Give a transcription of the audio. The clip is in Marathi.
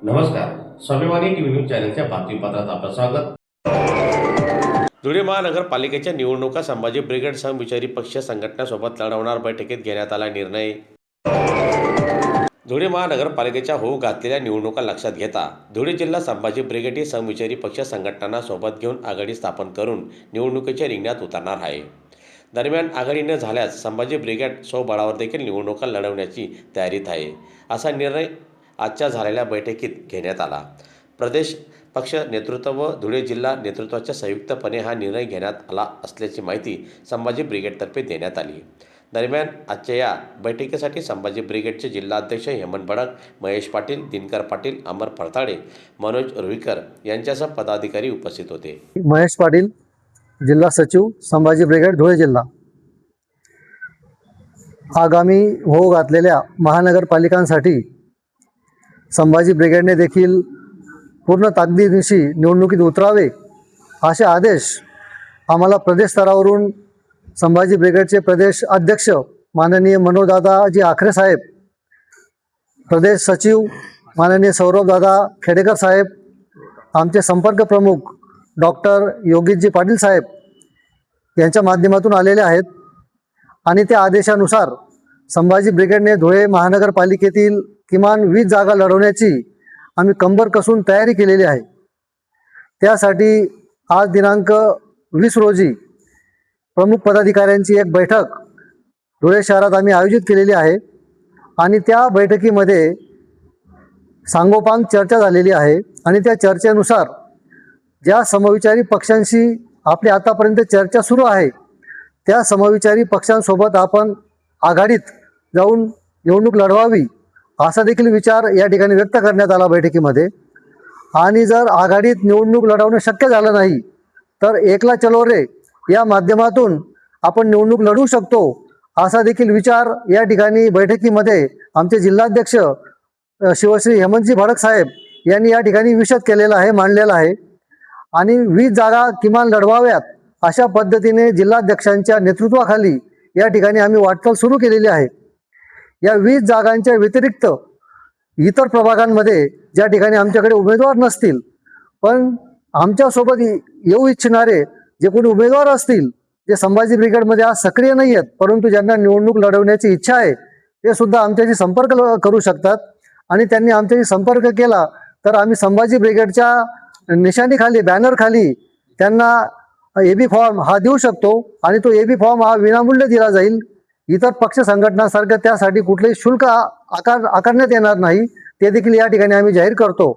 नमस्कार, स्वाभिमानी टीव्ही न्यूज चॅनलच्या बातमीपत्रात आपलं स्वागत। धुळे महानगरपालिकेच्या निवडणुका संभाजी ब्रिगेड समविचारी पक्ष संघटनासोबत लढवणार, बैठकीत घेण्यात आला निर्णय। धुळे महानगरपालिकेच्या होऊ घातलेल्या निवडणुका लक्षात घेता धुळे जिल्हा संभाजी ब्रिगेड ही समविचारी पक्ष संघटनांसोबत घेऊन आघाडी स्थापन करून निवडणुकीच्या रिंगणात उतरणार आहे। दरम्यान आघाडी न झाल्यास संभाजी ब्रिगेड स्वबळावर देखील निवडणुका लढवण्याची तयारीत आहे, असा निर्णय आजच्या झालेल्या बैठकीत घेण्यात आला। प्रदेश पक्ष नेतृत्व व धुळे जिल्हा नेतृत्वाच्या संयुक्तपणे हा निर्णय घेण्यात आला असल्याची माहिती संभाजी ब्रिगेडतर्फे देण्यात आली। दरम्यान आजच्या या बैठकीसाठी संभाजी ब्रिगेडचे जिल्हाध्यक्ष हेमंत भडक, महेश पाटील, दिनकर पाटील, अमर फरताडे, मनोज रुईकर यांच्यासह पदाधिकारी उपस्थित होते। महेश पाटील, जिल्हा सचिव, संभाजी ब्रिगेड, धुळे जिल्हा। आगामी होऊ घातलेल्या महानगरपालिकांसाठी संभाजी ब्रिगेडने देखील पूर्ण ताकदीनिशी निवडणुकीत उतरावे असे आदेश आम्हाला प्रदेश स्तरावरून संभाजी ब्रिगेडचे प्रदेश अध्यक्ष माननीय मनोजदादाजी आखरे साहेब, प्रदेश सचिव माननीय सौरभदादा खेडेकर साहेब, आमचे संपर्क प्रमुख डॉक्टर योगेशजी पाटील साहेब यांच्या माध्यमातून आलेले आहेत। आणि त्या आदेशानुसार संभाजी ब्रिगेडने धुळे महानगरपालिकेतील किमान 20 जागा लढवण्याची आम्ही कंबर कसून तयारी केलेली आहे। त्यासाठी आज दिनांक 20 रोजी प्रमुख पदाधिकाऱ्यांची एक बैठक धुळे शहरात आम्ही आयोजित केलेली आहे आणि त्या बैठकीमध्ये सांगोपांग चर्चा झालेली आहे आणि त्या चर्चेनुसार ज्या समविचारी पक्षांशी आपली आतापर्यंत चर्चा सुरू आहे त्या समविचारी पक्षांसोबत आपण आघाडीत जाऊन निवडणूक लढवावी असा देखील विचार या ठिकाणी व्यक्त करण्यात आला बैठकीमध्ये। आणि जर आघाडीत निवडणूक लढवणं शक्य झालं नाही तर एकला चलो रे या माध्यमातून आपण निवडणूक लढवू शकतो असा देखील विचार या ठिकाणी बैठकीमध्ये आमचे जिल्हाध्यक्ष शिवश्री हेमंतजी भडक साहेब यांनी या ठिकाणी विशद केलेला आहे, मांडलेला आहे। आणि 20 जागा किमान लढवाव्यात अशा पद्धतीने जिल्हाध्यक्षांच्या नेतृत्वाखाली या ठिकाणी आम्ही वाटचाल सुरू केलेली आहे। या 20 जागांच्या व्यतिरिक्त इतर प्रभागांमध्ये ज्या ठिकाणी आमच्याकडे उमेदवार नसतील पण आमच्यासोबत येऊ इच्छिणारे जे कोणी उमेदवार असतील, जे संभाजी ब्रिगेडमध्ये आज सक्रिय नाही आहेत परंतु ज्यांना निवडणूक लढवण्याची इच्छा आहे, ते सुद्धा आमच्याशी संपर्क करू शकतात। आणि त्यांनी आमच्याशी संपर्क केला तर आम्ही संभाजी ब्रिगेडच्या निशाणीखाली, बॅनरखाली त्यांना एबी फॉर्म हा देऊ शकतो आणि तो एबी फॉर्म हा विनामूल्य दिला जाईल। इतर पक्ष संघटनांसारखं त्यासाठी कुठलेही शुल्क आकारण्यात येणार नाही, ते देखील या ठिकाणी आम्ही जाहीर करतो।